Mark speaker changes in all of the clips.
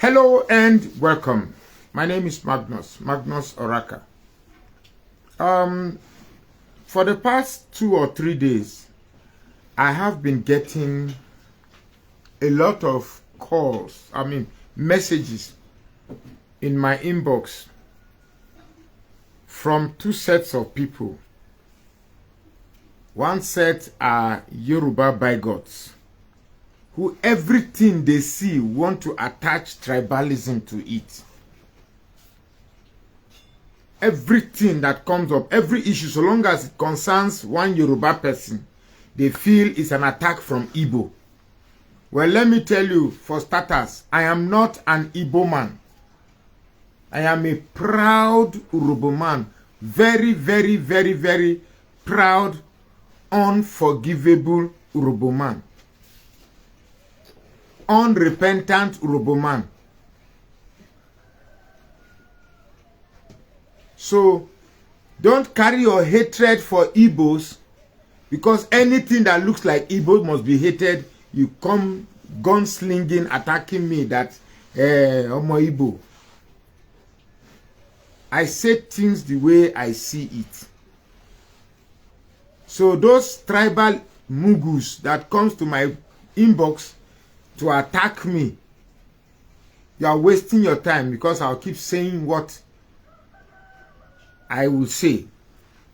Speaker 1: Hello and welcome. My name is Magnus Oraka. For the past 2 or 3 days, I have been getting a lot of calls, messages in my inbox from 2 sets of people. One set are Yoruba bigots, who everything they see want to attach tribalism to it. Everything that comes up, every issue, so long as it concerns one Yoruba person, they feel it's an attack from Igbo. Well, let me tell you, for starters, I am not an Igbo man. I am a proud Urobo man. Very, very, very, very proud, unforgivable Urobo man. Unrepentant Urobo man. So, don't carry your hatred for Igbos, because anything that looks like Igbo must be hated. You come gunslinging, attacking me that Omo Igbo. I say things the way I see it. So those tribal mugus that comes to my inbox to attack me, you are wasting your time, because I'll keep saying what I will say.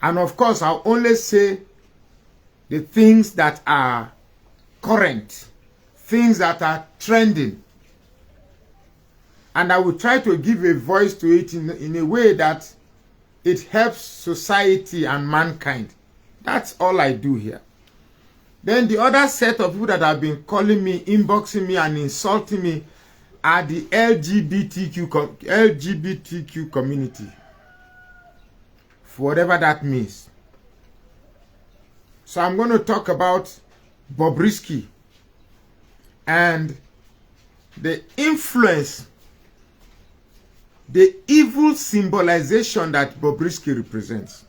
Speaker 1: And of course, I'll only say the things that are current, things that are trending. And I will try to give a voice to it in a way that it helps society and mankind. That's all I do here. Then the other set of people that have been calling me, inboxing me, and insulting me are the LGBTQ community. For whatever that means. So I'm going to talk about Bobrisky and the influence, the evil symbolization that Bobrisky represents.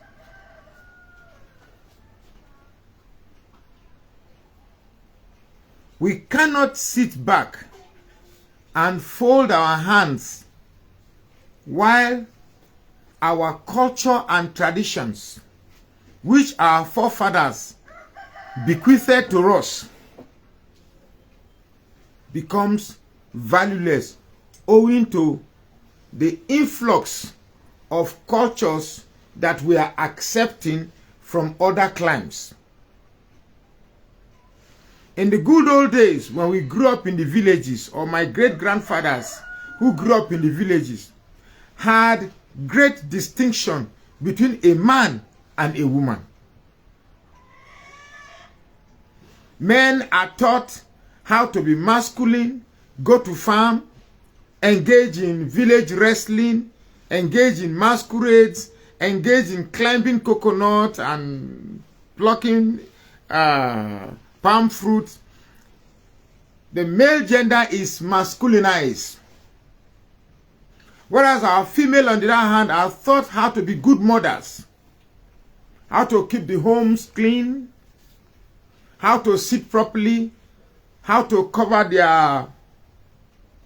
Speaker 1: We cannot sit back and fold our hands while our culture and traditions, which our forefathers bequeathed to us, becomes valueless owing to the influx of cultures that we are accepting from other climes. In the good old days, when we grew up in the villages, or my great-grandfathers who grew up in the villages, had great distinction between a man and a woman. Men are taught how to be masculine, go to farm, engage in village wrestling, engage in masquerades, engage in climbing coconut and plucking palm fruit. The male gender is masculinized. Whereas our female, on the other hand, are taught how to be good mothers, how to keep the homes clean, how to sit properly, how to cover their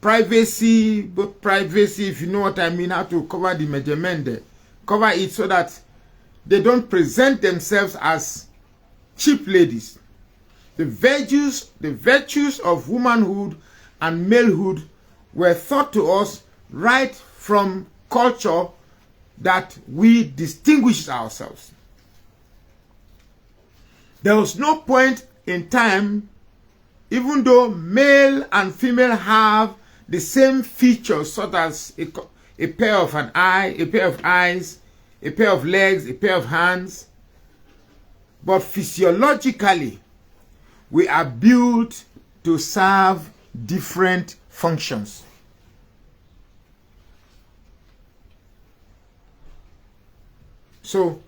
Speaker 1: privacy, both privacy, if you know what I mean, how to cover the measurement, cover it so that they don't present themselves as cheap ladies. The virtues of womanhood and malehood were taught to us right from culture that we distinguish ourselves. There was no point in time, even though male and female have the same features, such as a pair of an eye, a pair of eyes, a pair of legs, a pair of hands, but physiologically, we are built to serve different functions. So,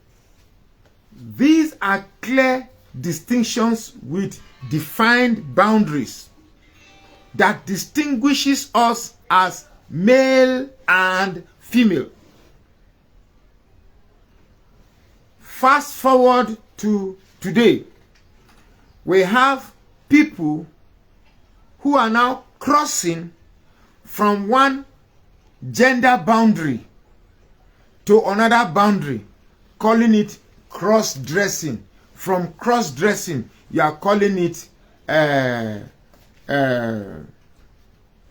Speaker 1: these are clear distinctions with defined boundaries that distinguishes us as male and female. Fast forward to today, we have people who are now crossing from one gender boundary to another boundary, calling it cross-dressing. From cross-dressing, you are calling it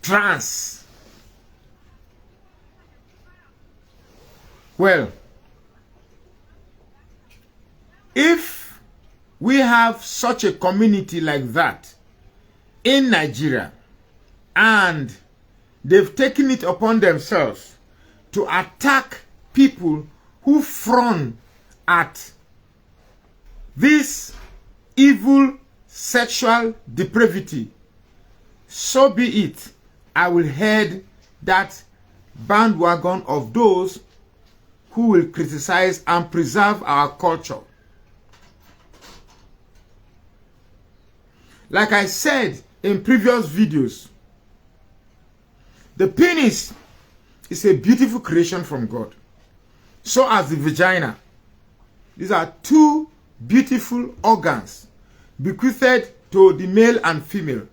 Speaker 1: trans. Well, if we have such a community like that in Nigeria, and they've taken it upon themselves to attack people who frown at this evil sexual depravity, so be it. I will head that bandwagon of those who will criticize and preserve our culture. Like I said in previous videos, the penis is a beautiful creation from God. So as the vagina. These are two beautiful organs bequeathed to the male and female.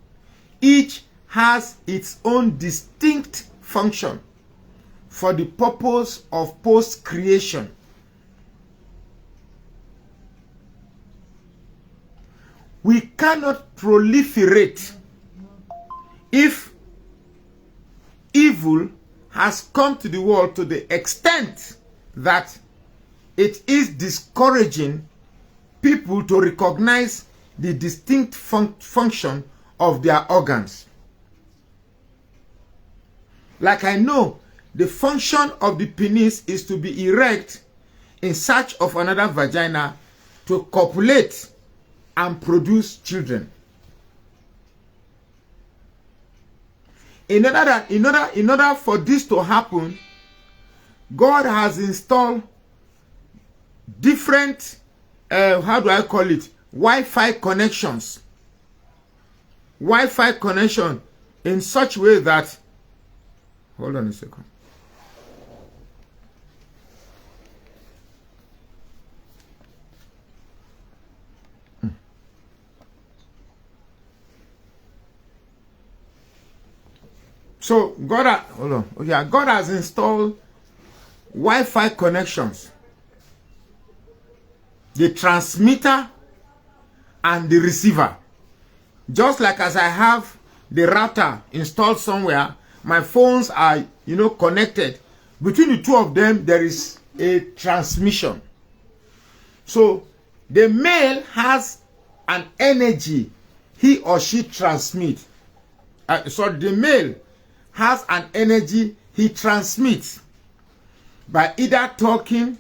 Speaker 1: Each has its own distinct function for the purpose of post-creation. We cannot proliferate if evil has come to the world to the extent that it is discouraging people to recognize the distinct function of their organs. Like I know, the function of the penis is to be erect in search of another vagina to copulate and produce children. In order for this to happen, God has installed different, how do I call it, Wi-Fi connections. Wi-Fi connection in such a way that, hold on a second. So God has installed Wi-Fi connections, the transmitter and the receiver. Just like as I have the router installed somewhere, my phones are, connected. Between the two of them, there is a transmission. So the male has an energy he or she transmits. The male has an energy he transmits by either talking,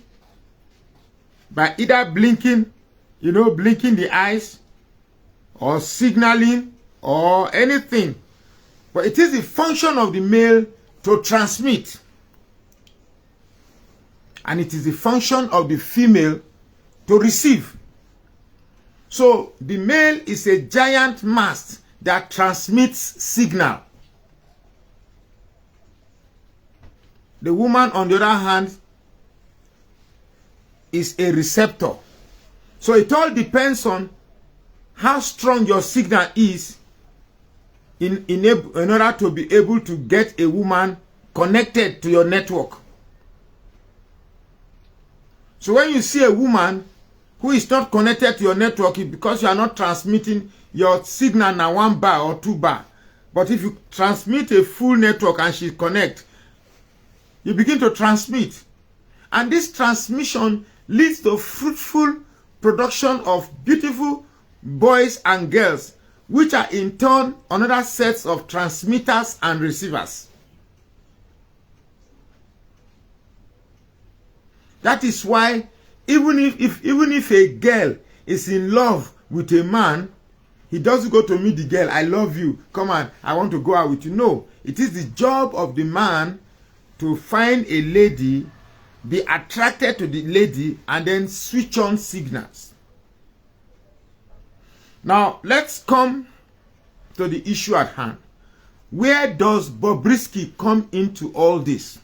Speaker 1: by either blinking, blinking the eyes, or signaling, or anything. But it is the function of the male to transmit. And it is the function of the female to receive. So the male is a giant mast that transmits signal. The woman, on the other hand, is a receptor. So it all depends on how strong your signal is in order to be able to get a woman connected to your network. So when you see a woman who is not connected to your network, it's because you are not transmitting your signal now 1 bar or 2 bar. But if you transmit a full network and she connects, you begin to transmit. And this transmission leads to fruitful production of beautiful boys and girls, which are in turn another sets of transmitters and receivers. That is why even if a girl is in love with a man, he doesn't go to meet the girl, I love you, come on, I want to go out with you. No, it is the job of the man to find a lady, be attracted to the lady, and then switch on signals. Now, let's come to the issue at hand. Where does Bobrisky come into all this?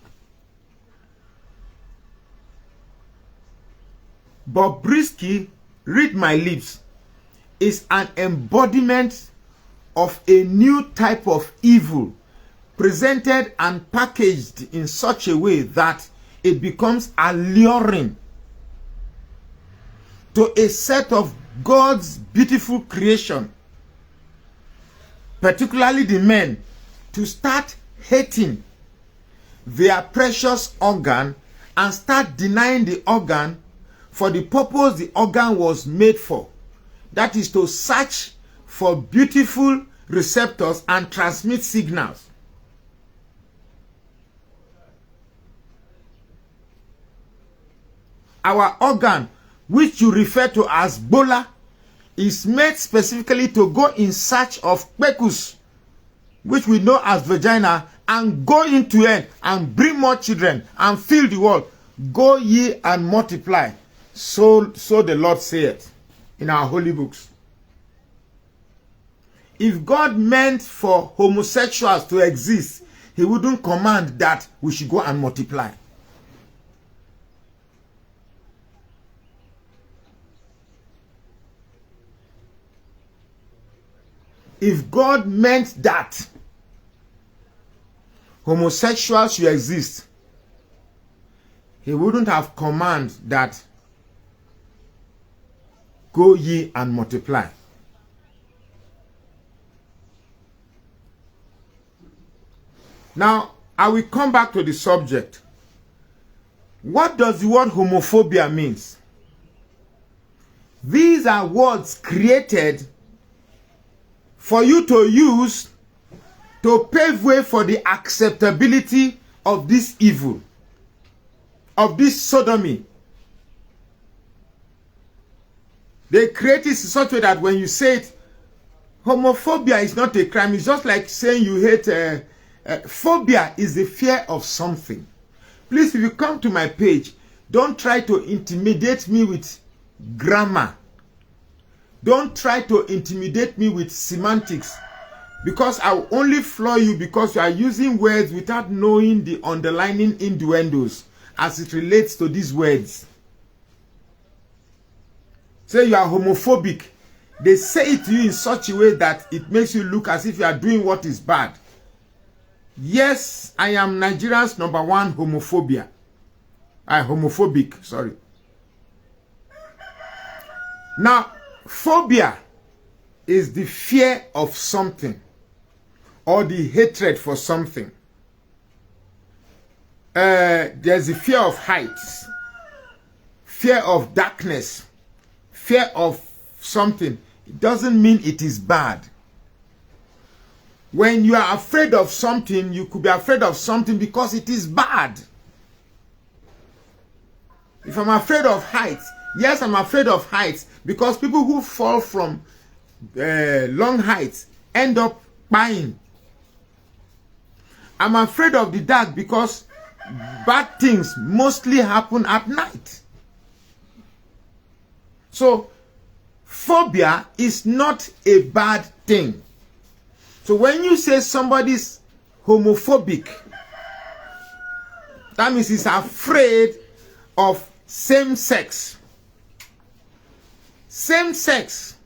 Speaker 1: Bobrisky, read my lips, is an embodiment of a new type of evil presented and packaged in such a way that it becomes alluring to a set of God's beautiful creation, particularly the men, to start hating their precious organ and start denying the organ for the purpose the organ was made for. That is to search for beautiful receptors and transmit signals. Our organ, which you refer to as bola, is made specifically to go in search of pecus, which we know as vagina, and go into it and bring more children and fill the world. Go ye and multiply. So the Lord saith in our holy books. If God meant for homosexuals to exist, he wouldn't command that we should go and multiply. If God meant that homosexuals should exist, he wouldn't have commanded that go ye and multiply. Now, I will come back to the subject. What does the word homophobia means? These are words created for you to use to pave way for the acceptability of this evil, of this sodomy. They create it in such a way that when you say it, homophobia is not a crime. It's just like saying you hate. Phobia is the fear of something. Please, if you come to my page, don't try to intimidate me with grammar. Don't try to intimidate me with semantics, because I will only floor you because you are using words without knowing the underlying innuendos as it relates to these words. Say you are homophobic. They say it to you in such a way that it makes you look as if you are doing what is bad. Yes, I am Nigeria's #1 homophobic, sorry. Now, phobia is the fear of something or the hatred for something. There's the fear of heights, fear of darkness, fear of something. It doesn't mean it is bad. When you are afraid of something, you could be afraid of something because it is bad. If I'm afraid of heights, yes, I'm afraid of heights because people who fall from long heights end up dying. I'm afraid of the dark because bad things mostly happen at night. So, phobia is not a bad thing. So when you say somebody's homophobic, that means he's afraid of same sex. Same sex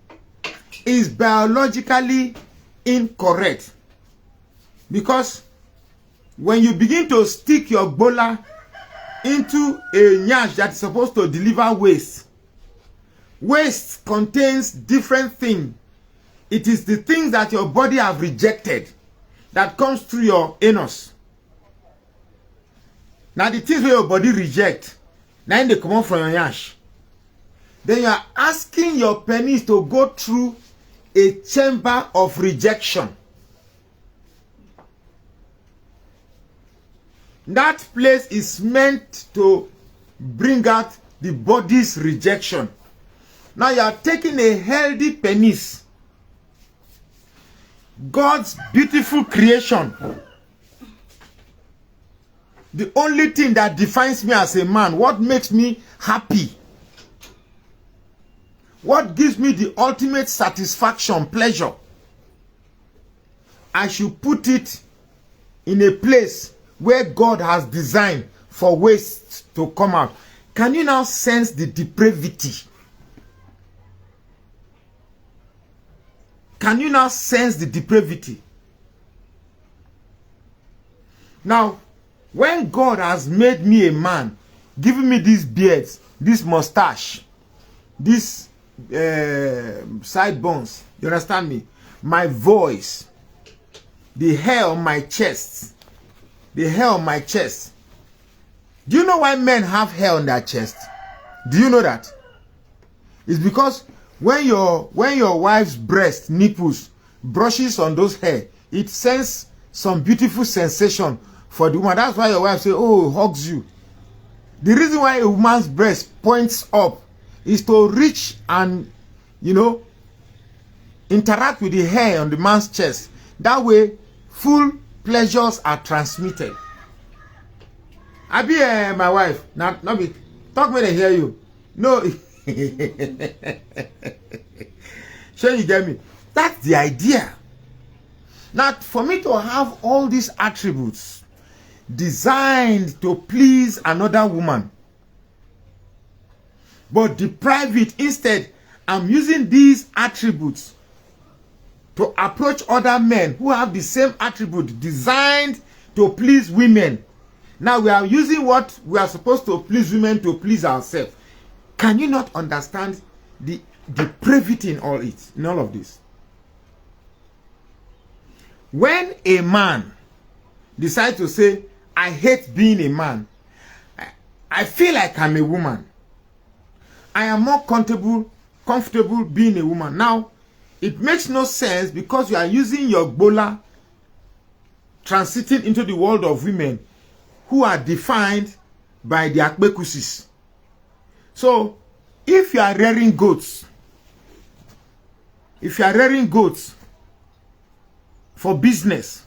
Speaker 1: is biologically incorrect, because when you begin to stick your bola into a nyash that is supposed to deliver waste, waste contains different things. It is the things that your body have rejected that comes through your anus. Now the things where your body reject, now they come out from your yash. Then you are asking your penis to go through a chamber of rejection. That place is meant to bring out the body's rejection. Now you are taking a healthy penis, God's beautiful creation, the only thing that defines me as a man, what makes me happy, what gives me the ultimate satisfaction, pleasure, I should put it in a place where God has designed for waste to come out. Can you now sense the depravity? Can you now sense the depravity? Now, when God has made me a man, giving me these beards, this mustache, this sideburns, you understand me? My voice, the hair on my chest, the hair on my chest. Do you know why men have hair on their chest? Do you know that? It's because when your wife's breast, nipples, brushes on those hair, it sends some beautiful sensation for the woman. That's why your wife say, oh, hugs you. The reason why a woman's breast points up is to reach and, you know, interact with the hair on the man's chest. That way, full pleasures are transmitted. I be my wife. Not be talk when I hear you. No. Sure, you get me? That's the idea. Now, for me to have all these attributes designed to please another woman, but deprive it, instead, I'm using these attributes to approach other men who have the same attribute designed to please women. Now we are using what we are supposed to please women to please ourselves. Can you not understand the depravity in all of this? When a man decides to say, I hate being a man, I feel like I'm a woman, I am more comfortable being a woman. Now, it makes no sense because you are using your bola transiting into the world of women who are defined by the akbekusis. So, if you are rearing goats, for business,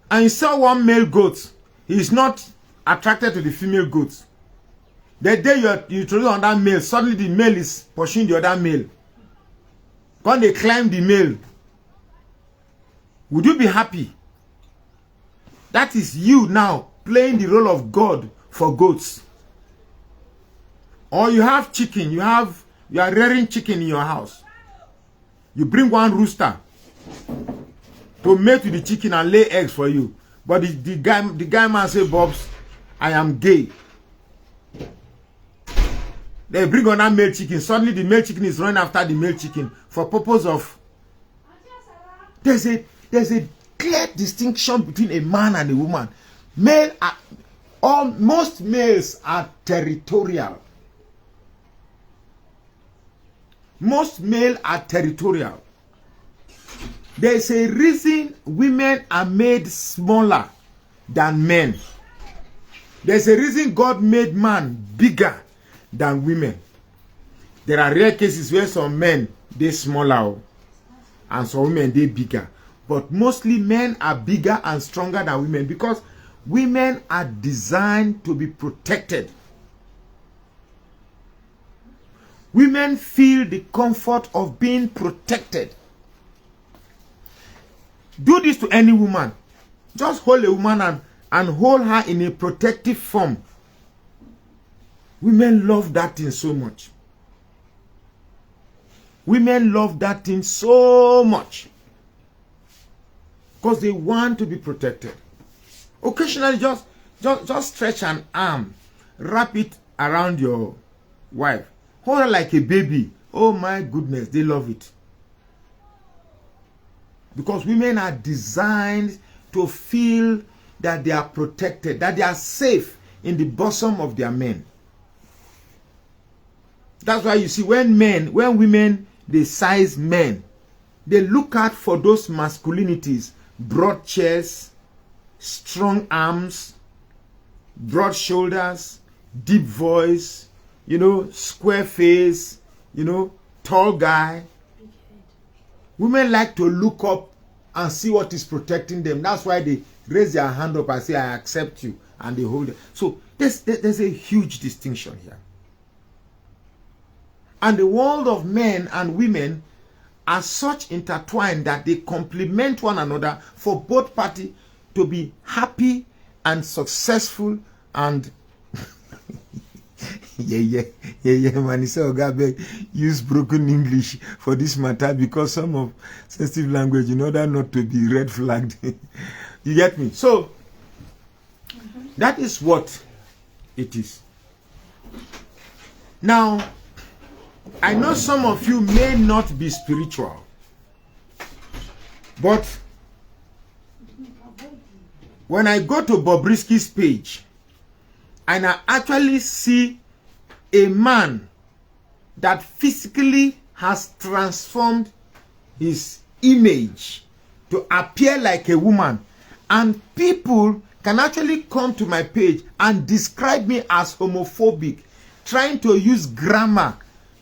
Speaker 1: and you saw one male goat, he is not attracted to the female goats. The day you introduce another male, suddenly the male is pursuing the other male. When they climb the male, would you be happy? That is you now playing the role of God for goats. Or you have chicken, you are rearing chicken in your house. You bring one rooster to mate with the chicken and lay eggs for you. But the guy man say, Bobs, I am gay. They bring on that male chicken. Suddenly the male chicken is running after the male chicken for purpose of... There's a clear distinction between a man and a woman. Most males are territorial. Most males are territorial. There's a reason women are made smaller than men. There's a reason God made man bigger than women. There are rare cases where some men, they smaller and some women, they bigger. But mostly men are bigger and stronger than women because women are designed to be protected. Women feel the comfort of being protected. Do this to any woman. Just hold a woman and hold her in a protective form. Women love that thing so much. Women love that thing so much. Because they want to be protected. Occasionally, just stretch an arm. Wrap it around your wife. Hold her like a baby. Oh my goodness, they love it. Because women are designed to feel that they are protected, that they are safe in the bosom of their men. That's why you see when women, they size men, they look out for those masculinities, broad chest, strong arms, broad shoulders, deep voice, you know, square face, you know, tall guy. Women like to look up and see what is protecting them. That's why they raise their hand up and say, I accept you, and they hold it. So there's a huge distinction here. And the world of men and women are such intertwined that they complement one another for both parties to be happy and successful and yeah, man. It's all God use broken English for this matter because some of sensitive language in order not to be red flagged. You get me? So That is what it is. Now, I know some of you may not be spiritual, but when I go to Bobrisky's page and I actually see a man that physically has transformed his image to appear like a woman, and people can actually come to my page and describe me as homophobic, trying to use grammar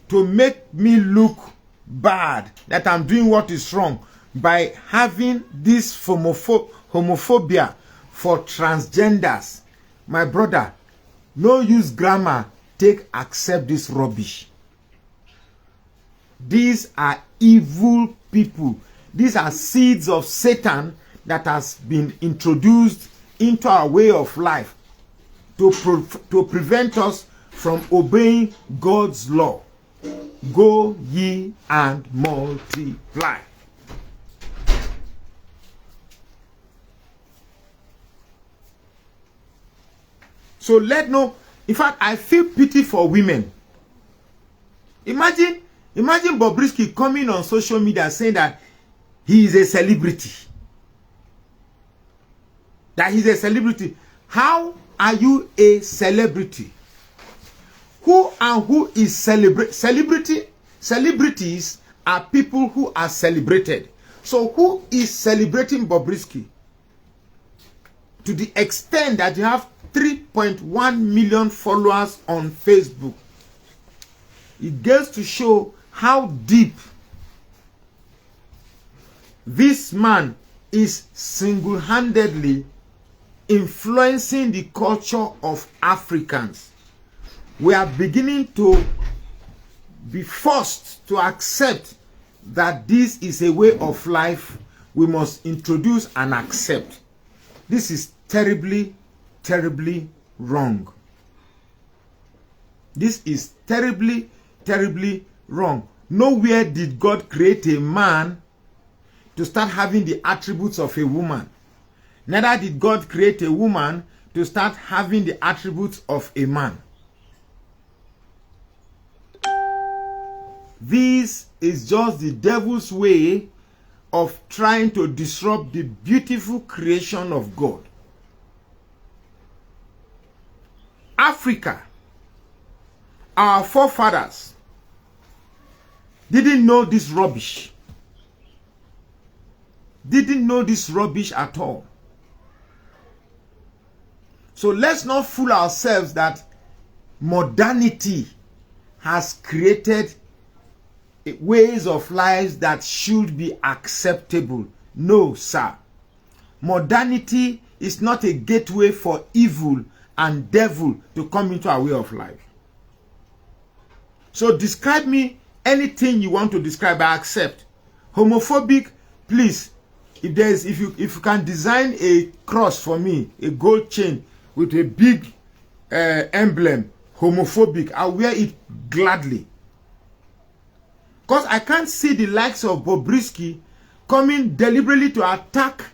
Speaker 1: to make me look bad, that I'm doing what is wrong by having this homophobia for transgenders. My brother, no use grammar, accept this rubbish. These are evil people. These are seeds of Satan that has been introduced into our way of life to prevent us from obeying God's law. Go ye and multiply. So in fact, I feel pity for women. Imagine Bobrisky coming on social media saying that he is a celebrity. That he's a celebrity. How are you a celebrity? Who and who is celebrity? Celebrities are people who are celebrated. So who is celebrating Bobrisky? To the extent that you have 3.1 million followers on Facebook. It goes to show how deep this man is single-handedly influencing the culture of Africans. We are beginning to be forced to accept that this is a way of life we must introduce and accept. This is terribly, terribly wrong. This is terribly, terribly wrong. Nowhere did God create a man to start having the attributes of a woman. Neither did God create a woman to start having the attributes of a man. This is just the devil's way of trying to disrupt the beautiful creation of God. Africa, our forefathers, didn't know this rubbish. Didn't know this rubbish at all. So let's not fool ourselves that modernity has created ways of life that should be acceptable. No, sir. Modernity is not a gateway for evil and devil to come into our way of life. So describe me anything you want to describe, I accept. Homophobic, please. If you can design a cross for me, a gold chain with a big emblem, homophobic, I'll wear it gladly. Because I can't see the likes of Bobrisky coming deliberately to attack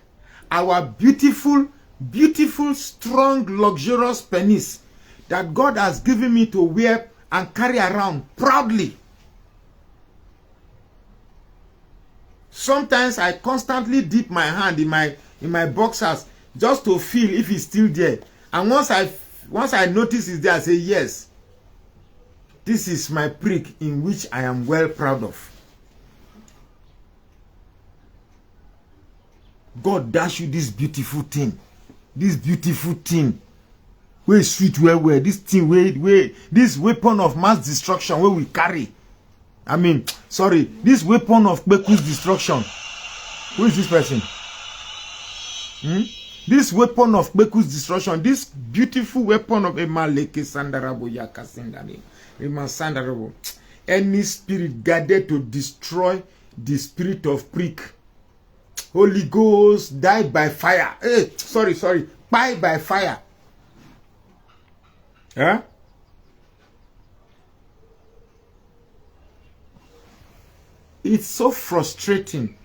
Speaker 1: our beautiful, beautiful, strong, luxurious penis that God has given me to wear and carry around proudly. Sometimes I constantly dip my hand in my boxers just to feel if it's still there. And once I notice it's there, I say, yes, this is my prick in which I am well proud of. God dash you this beautiful thing. This beautiful thing. Where sweet where this thing where this weapon of mass destruction where we carry. I mean, sorry, this weapon of Beku's destruction. Who is this person? This weapon of Beku's destruction, this beautiful weapon of Emaleke Sandarabo Yakasindani. Sandarabo. Any spirit gathered to destroy the spirit of prick. Holy Ghost, die by fire. Sorry. Die by fire. Huh? It's so frustrating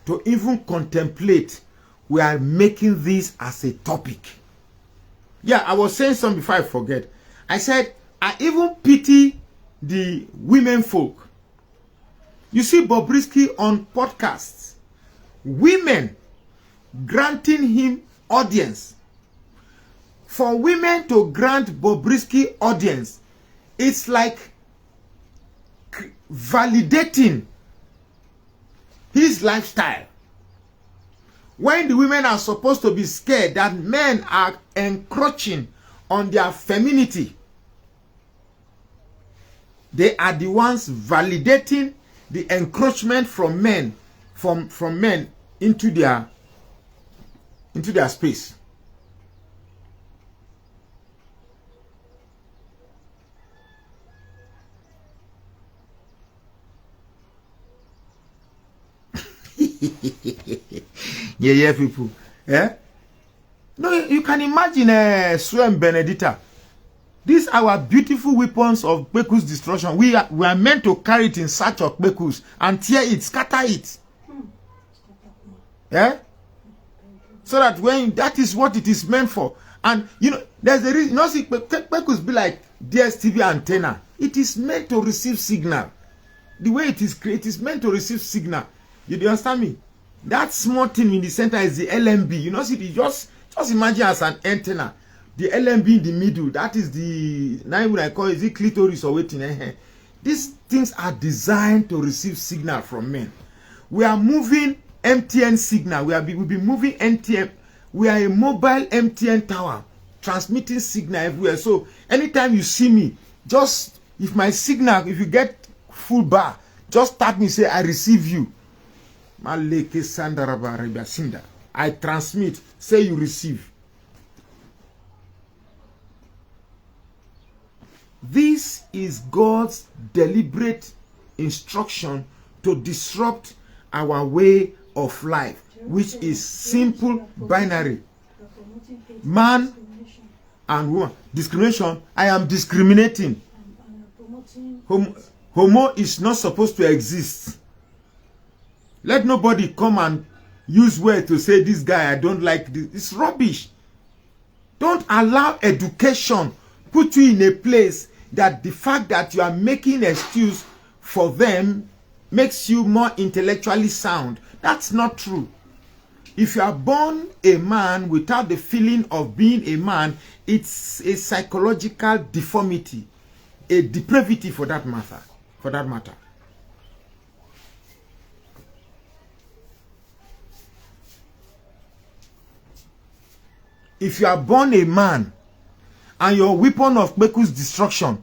Speaker 1: to even contemplate we are making this as a topic. Yeah, I was saying something before I forget. I said, I even pity the women folk. You see Bobrisky on podcasts. Women granting him audience. For women to grant Bobrisky audience, it's like validating his lifestyle. When the women are supposed to be scared that men are encroaching on their femininity, they are the ones validating the encroachment from men, from men into their space. Yeah, people. Eh? No, you can imagine Swem Benedicta. These are our beautiful weapons of Kpeku's destruction. We are meant to carry it in search of Kpeku's and tear it, scatter it. Yeah? So that when that is what it is meant for. And you know, there's a reason. You know, see, Kpeku's be like DSTV antenna. It is meant to receive signal. The way it is created is meant to receive signal. You understand me? That small thing in the center is the LMB. You know, see, just imagine as an antenna. The LMB in the middle, that is the, now what I call it, the clitoris or waiting. These things are designed to receive signal from men. We are moving MTN signal. We'll be moving MTN. We are a mobile MTN tower transmitting signal everywhere. So anytime you see me, just if my signal, if you get full bar, just tap me, say I receive you. I transmit, say you receive. This is God's deliberate instruction to disrupt our way of life, which is simple binary. Man and woman. Discrimination. I am discriminating. Homo is not supposed to exist. Let nobody come and use words to say this guy, I don't like this. It's rubbish. Don't allow education put you in a place that the fact that you are making an excuse for them makes you more intellectually sound. That's not true. If you are born a man without the feeling of being a man, it's a psychological deformity, a depravity for that matter. If you are born a man and your weapon of Kpeku's destruction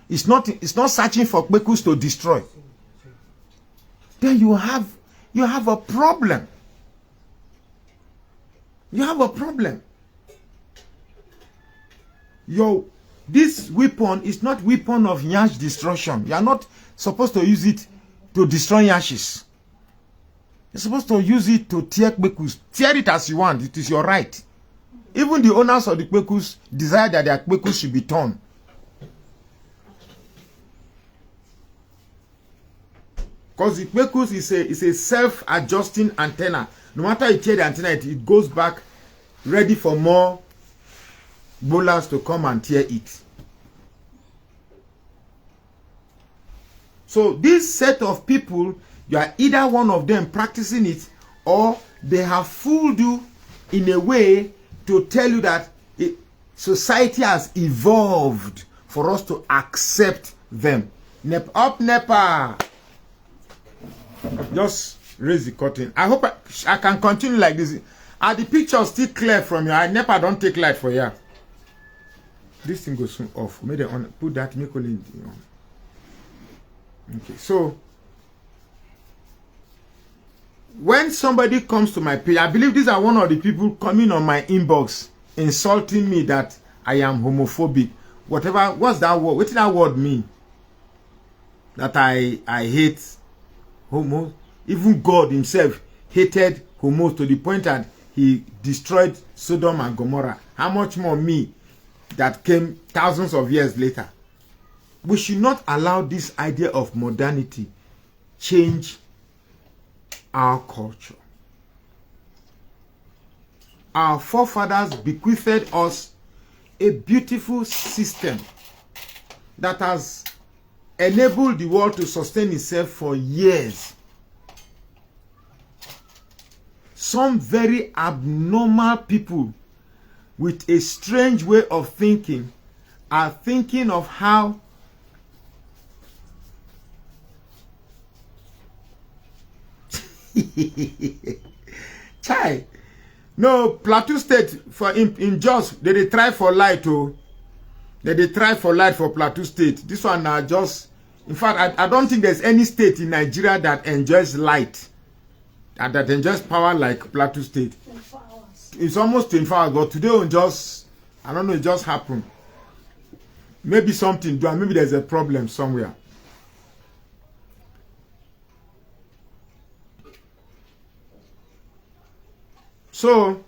Speaker 1: is not searching for Kpeku's to destroy, then you have a problem. You have a problem. This weapon is not weapon of Nyash destruction. You are not supposed to use it to destroy Nyashes. You're supposed to use it to tear Kpeku's. Tear it as you want. It is your right. Even the owners of the Kpeku's desire that their Kpeku's should be torn. Because the Kpeku's is a self-adjusting antenna. No matter you tear the antenna, it goes back ready for more bowlers to come and tear it. So this set of people, you are either one of them practicing it, or they have fooled you in a way to tell you that society has evolved for us to accept them. Up NEPA. Just raise the curtain. I hope I can continue like this. Are the pictures still clear from you? NEPA don't take light for you. This thing goes soon off. Maybe on put that Nicolin on. Okay, so when somebody comes to my page, I believe these are one of the people coming on my inbox insulting me that I am homophobic. Whatever, what's that word? What did that word mean? That I hate homo. Even God himself hated homos to the point that he destroyed Sodom and Gomorrah. How much more me that came thousands of years later? We should not allow this idea of modernity change our culture. Our forefathers bequeathed us a beautiful system that has enabled the world to sustain itself for years. Some very abnormal people with a strange way of thinking are thinking of how Chai. No, Plateau State for in Jos, they try for light, oh. They try for light for Plateau State. This one are just, in fact, I don't think there's any state in Nigeria that enjoys light and that enjoys power like Plateau State.
Speaker 2: 24 hours.
Speaker 1: It's almost 24 hours, but today on just, I don't know, it just happened. Maybe something, maybe there's a problem somewhere. So,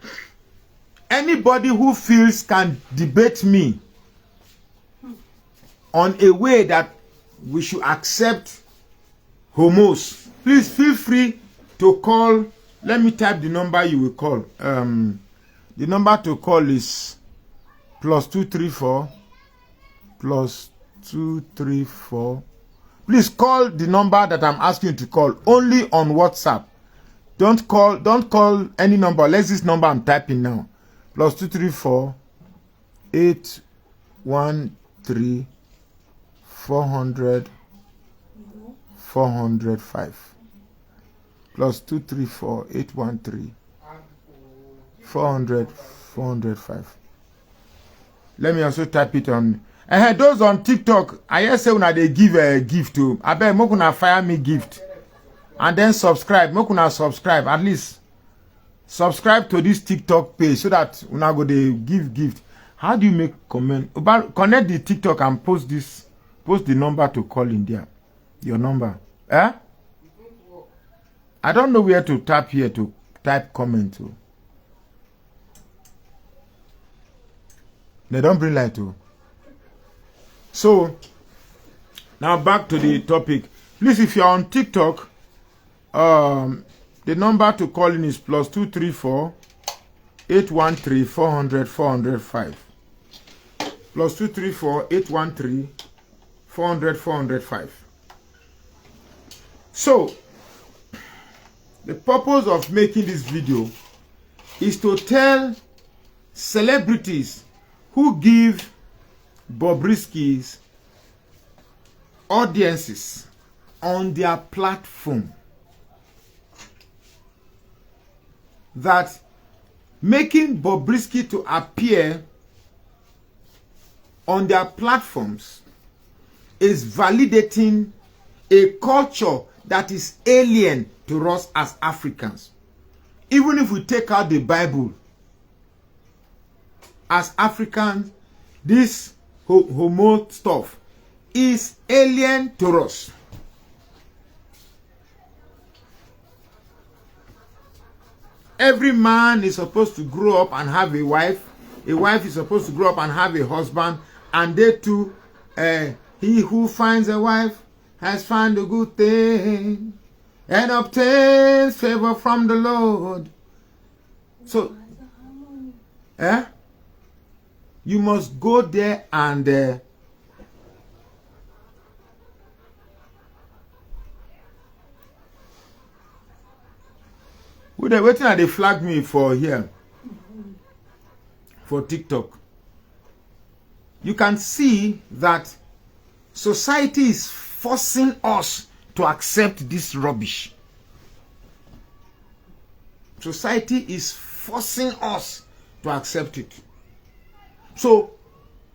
Speaker 1: anybody who feels can debate me on a way that we should accept homos, please feel free to call. Let me type the number you will call. The number to call is +234 +234. Please call the number that I'm asking you to call only on WhatsApp. Don't call any number. Let's this number I'm typing now. +234 813 400 405. +234 813 400 405. Let me also type it on. And those on TikTok, I hear say when they give a gift to. I bet more gonna fire me gift. And then subscribe. More gonna subscribe. At least subscribe to this TikTok page so that when I go they give gift. How do you make comment? About connect the TikTok and post this. Post the number to call in there. Your number. Eh? I don't know where to tap here to type comment to. They don't bring light to. So now back to the topic. Please, if you're on TikTok, the number to call in is +234 813 400 405. +234 813 400 405. So the purpose of making this video is to tell celebrities who give Bobrisky's audiences on their platform that making Bobrisky to appear on their platforms is validating a culture that is alien to us as Africans. Even if we take out the Bible, as Africans, this homo stuff is alien to us. Every man is supposed to grow up and have a wife. A wife is supposed to grow up and have a husband. And they too, he who finds a wife has found a good thing and obtains favor from the Lord. So, you must go there and they're waiting and they flag me for here for TikTok. You can see that society is forcing us to accept this rubbish. Society is forcing us to accept it. So,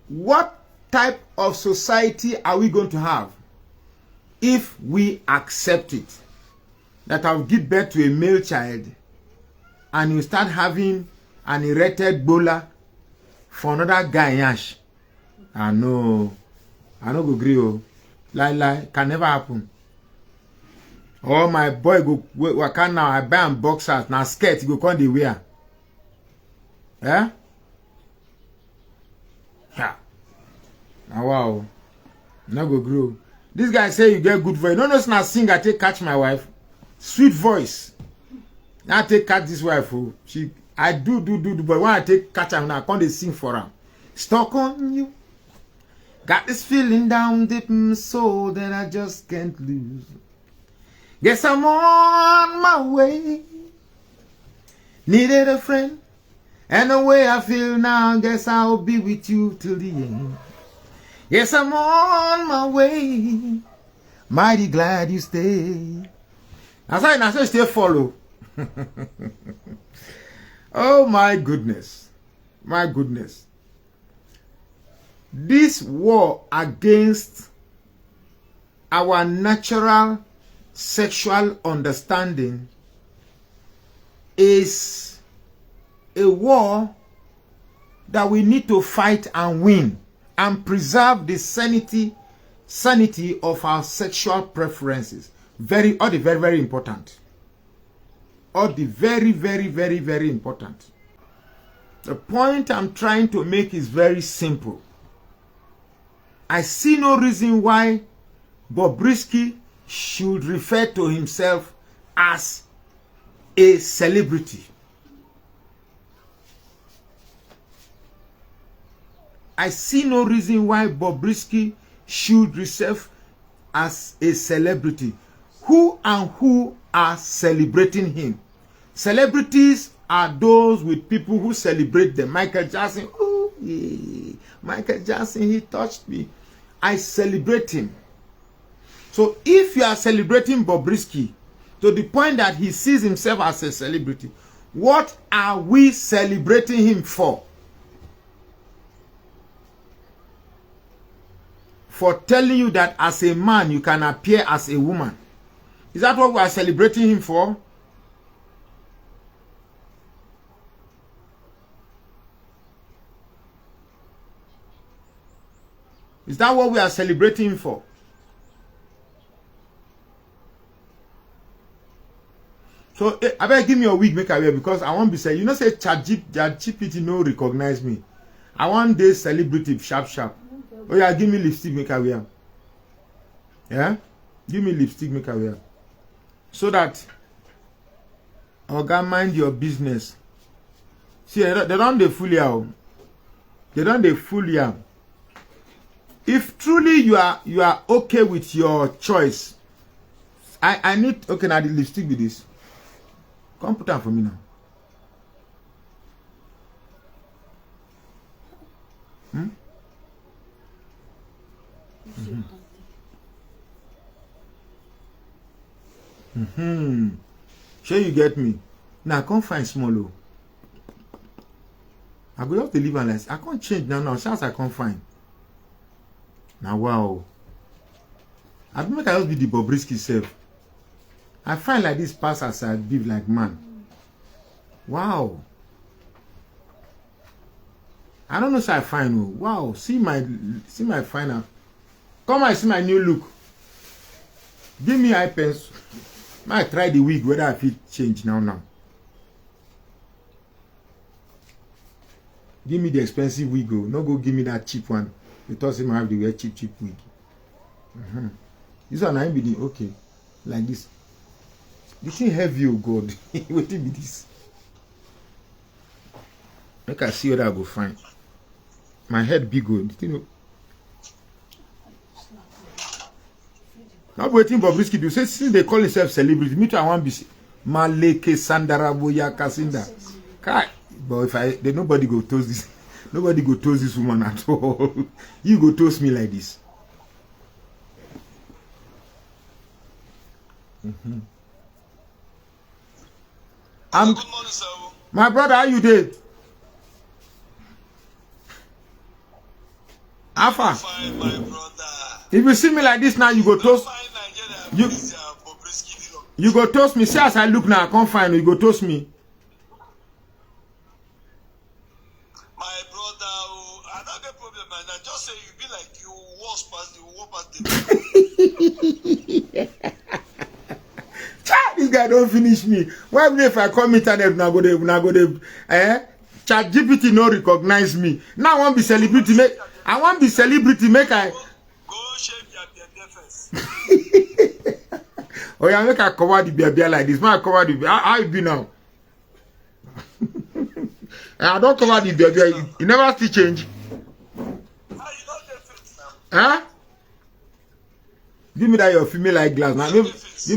Speaker 1: what type of society are we going to have if we accept it? That I'll give birth to a male child and you start having an erected bowler for another guy, Yash. I know go agree. Lie, can never happen. Oh, my boy go work now. I buy him boxers now skirt. He go come the wear. Yeah. Yeah. Now wow. Now go grow. This guy say you get good voice. No, now sing. I take catch my wife. Sweet voice. Now I take catch this wife. Oh. I do. But when I take catch her, now I can't sing for her. stuck on you. Got this feeling down deep in my soul that I just can't lose. Guess I'm on my way. Needed a friend, and the way I feel now, guess I'll be with you till the end. Yes, I'm on my way. Mighty glad you stay. That's why I say stay follow. Oh my goodness. My goodness. This war against our natural sexual understanding is a war that we need to fight and win and preserve the sanity of our sexual preferences. Very important. Very important. The point I'm trying to make is very simple. I see no reason why Bobrisky should refer to himself as a celebrity. I see no reason why Bobrisky should reserve as a celebrity. Who and who are celebrating him? Celebrities are those with people who celebrate them. Michael Jackson, oh yeah, Michael Jackson, he touched me. I celebrate him. So if you are celebrating Bobrisky to the point that he sees himself as a celebrity, what are we celebrating him for? For telling you that as a man you can appear as a woman. Is that what we are celebrating him for? Is that what we are celebrating him for? So I better give me a wig make I wear, because I won't be saying, you know, say ChatGPT no recognize me. I want this celebrity sharp. Oh yeah, give me lipstick make I wear. Yeah? Give me lipstick make I wear. So that Oga mind your business. See, they don't they fool you. They don't they fool you. If truly you are okay with your choice, I need, okay, now the lipstick with this. Come put that for me now. Sure you get me. Now I can't find small. I go have to leave unless I can't change now. Since I can't find. Now wow. I don't make I just be the Bobrisky self. I find like this pass as I be like man. Wow. I don't know if I find. Wow. See my final. Come and see my new look. Give me eye pens. Might try the wig whether I feel change now. Give me the expensive wig. No go give me that cheap one. You thought him have the wear cheap wig. This one I be the okay. Like this. This thing heavy, oh God. What be this? Make I see what I go find. My head big good. You know. Now waiting for Bobrisky do say since they call themselves celebrity, me too I want be Maleke Sandara Boya Kasinda. Kai, but if nobody go toast this, nobody go toast this woman at all. You go toast me like this. Good morning, sir. My brother, how you did? Alpha. Fine, my brother. If you see me like this now, you go toast. You go toast me. See as I look now, I can't find you. You go toast me.
Speaker 2: My brother, I don't get problem, man. I just say you be like you walk past the
Speaker 1: This guy don't finish me. Why if I come internet now go there, ChatGPT no recognize me. Now I want to be celebrity make. I want to be celebrity make I.
Speaker 2: Go shave your beard first.
Speaker 1: Oh yeah, make I cover the beard like this. Man, I cover the beard. How you be now? I don't cover the beard. You never see change. Huh? Give me that your female eyeglass. Now, give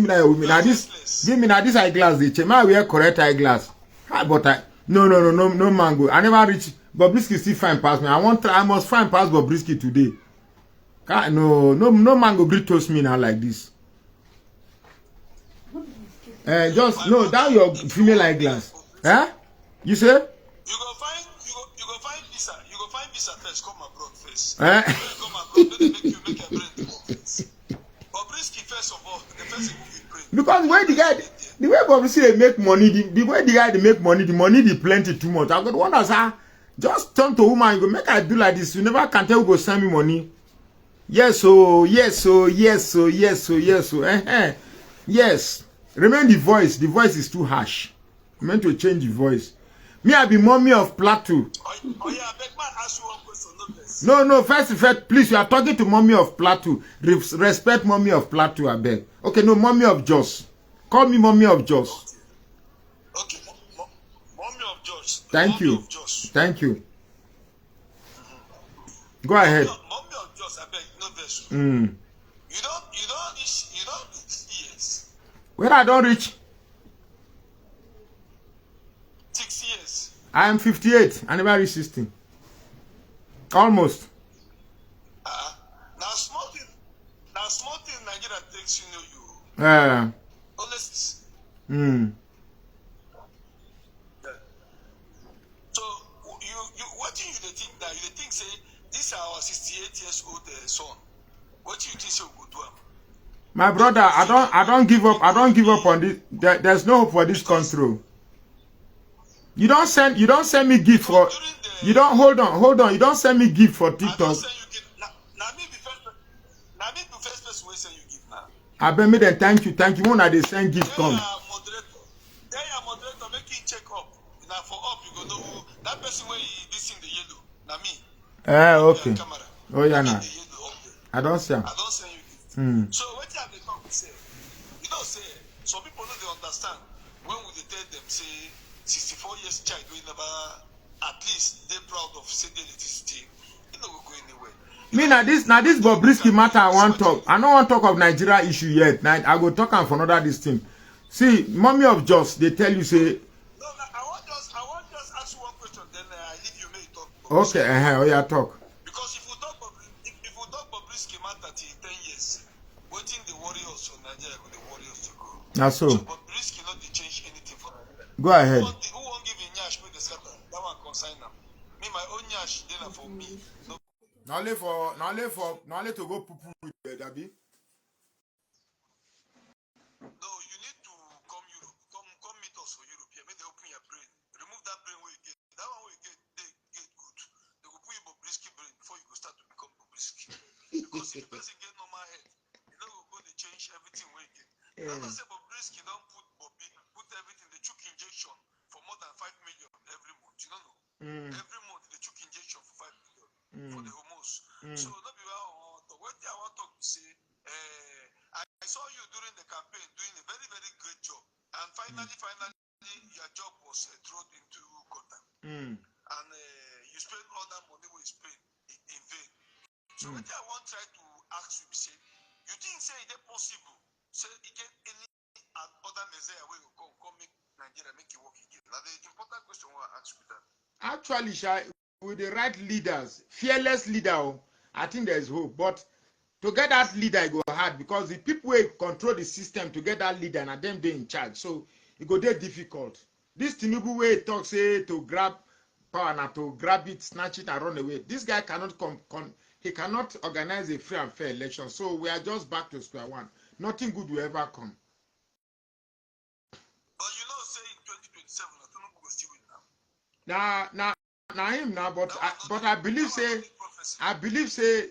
Speaker 1: me that your women. Now this, give me now this eyeglass. They check. I wear correct eyeglass. But I no mango. I never reach. Bobrisky still fine past me. I must find past Bobrisky today. No mango green toast me now like this. Just no that your female eyeglass. Huh? You say?
Speaker 2: You go find visa. You go find visa first. Come abroad first. When you come abroad, then they make your brain to work first. Bobrisky first of all, the first thing you brain.
Speaker 1: Because the way Bobrisky they make money, the way the guy they make money, the money they plenty too much. I got wonder, sir. Just turn to woman, you go make I do like this. You never can tell who go send me money. Yes, yes. Yes. Remember the voice. The voice is too harsh. I'm meant to change the voice. Me, I be mommy of Plateau.
Speaker 2: Oh yeah, I beg my ask you one question, not less.
Speaker 1: No, first, please, you are talking to mommy of Plateau. Respect mommy of Plateau, I beg. Okay, no, mommy of Jos. Call me mommy of Jos.
Speaker 2: Okay, mommy of Jos.
Speaker 1: Thank you. Thank you. Go ahead.
Speaker 2: Mommy of Jos, I beg, no verse. You don't reach years.
Speaker 1: Where I don't reach?
Speaker 2: 6 years.
Speaker 1: I am 58. I never reached 16. Almost.
Speaker 2: Now small thing Nigeria takes you know you. Honest. So you what do you think now? You think say this are our 68 years old son. What do you think so good to him?
Speaker 1: My brother, I don't give up. I don't give up on this. There's no hope for this control. You don't send me gift for. You don't hold on. You don't send me gift for TikTok. I bet me then thank you. When I they send gift come.
Speaker 2: Then your moderator make you check up. Now for up you go know who that person where he this in the yellow. Now me.
Speaker 1: Okay. Oh yeah now. I don't see.
Speaker 2: I don't send you gift. So what you have the talk say? You know say some people don't they understand when we tell them say 64 years child we never at least they proud of say the electricity. You know we go anywhere.
Speaker 1: Me now this Bobrisky matter I want talk. I don't want talk of Nigeria issue yet. Now I go talk on for another this thing. See, mommy of Jos, they tell you say.
Speaker 2: No, I want just ask you one question. Then I leave you may talk.
Speaker 1: Okay, oh yeah, talk.
Speaker 2: Because if you talk Bobrisky matter till 10 years, waiting the warriors for Nigeria with the warriors to go.
Speaker 1: Now so
Speaker 2: Bobrisky not to change anything for Nigeria.
Speaker 1: Go ahead.
Speaker 2: Who won't give a nyash with the scatter? That one consign them. Me my own nyash dinner for me. No.
Speaker 1: Now to go poo with Dabi.
Speaker 2: No, you need to come Europe. Come meet us for Europe. Here, make they open your brain. Remove that brain where you get. That one where you get, they get good. They will put you Bobrisky brain before you go start to become Bobrisky. Because if the person get normal head, you know go to change everything where you get. That's why say Bobrisky don't put everything, the chook injection for more than 5 million every month. You don't know? Every month the chook injection for 5 million for the homos. So not be what I want to talk to say. I saw you during the campaign doing a very, very great job. And finally, your job was thrown into Govt. And you spent all that money we spent in vain. So what I want to try to ask you, say, you think say it possible? Say you get any other Messiah where you come make Nigeria make it work again? Now the important question I want to ask you that.
Speaker 1: Actually, with the right leaders, fearless leader, I think there's hope. But to get that leader, it go hard because the people who control the system to get that leader and them they in charge. So it go there difficult. This Tinubu way talks say to grab power and to grab it, snatch it and run away. This guy cannot he cannot organize a free and fair election. So we are just back to square one. Nothing good will ever come.
Speaker 2: But you know, say in 2027, Tinubu will still win now.
Speaker 1: Now him now, but I believe say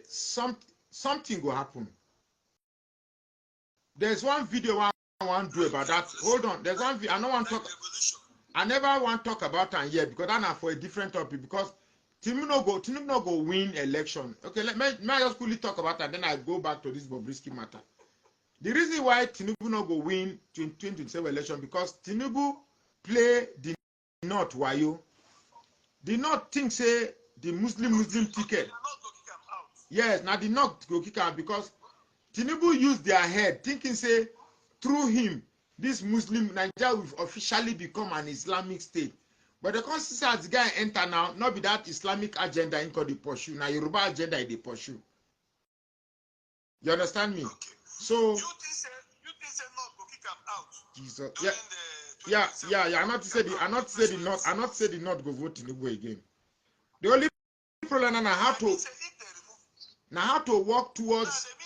Speaker 1: something will happen. There's one video I want to do about that. Hold on, there's one video I don't want to talk. I never want to talk about it yet because that's for a different topic. Because Tinubu no go win election. Okay, let me just quickly talk about that. Then I go back to this Bobrisky matter. The reason why Tinubu no go win 2027 election because Tinubu play the North wayo. The North think say the Muslim ticket. Yes, now the North go kick out because Tinubu used their head thinking say through him this Muslim Nigeria will officially become an Islamic state. But the constitution as the guy enter now, not be that Islamic agenda in called the pursue. Now Yoruba agenda they pursue. You understand me?
Speaker 2: Okay.
Speaker 1: So
Speaker 2: you think say not go kick him out?
Speaker 1: Jesus,
Speaker 2: Yeah.
Speaker 1: I'm not to say the not go vote Tinubu again. The only problem now how to work towards.
Speaker 2: If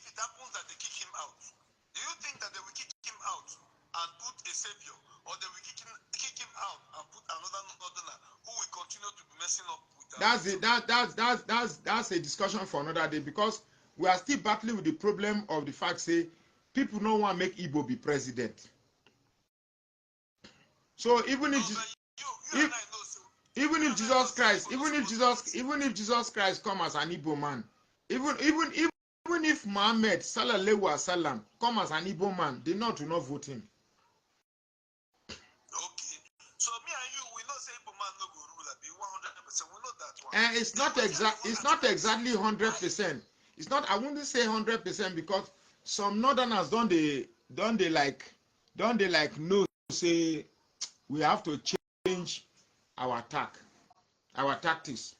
Speaker 2: it happens that they kick him out, do you think that they will kick him out and put a savior, or they will kick him out and put another northerner who will continue to be messing up with that?
Speaker 1: That's a discussion for another day because we are still battling with the problem of the fact say people don't want to make Igbo be president. So even if Jesus Christ come as an Igbo man, even if Muhammad sallallahu alaihi wasallam come as an Igbo man, they not will not vote him.
Speaker 2: Okay, so me and you, we not say Igbo man no go rule, be 100%. We know that one.
Speaker 1: And it's not exactly 100%. It's not. I wouldn't say 100% because some northerners don't they like know say we have to change our tactics.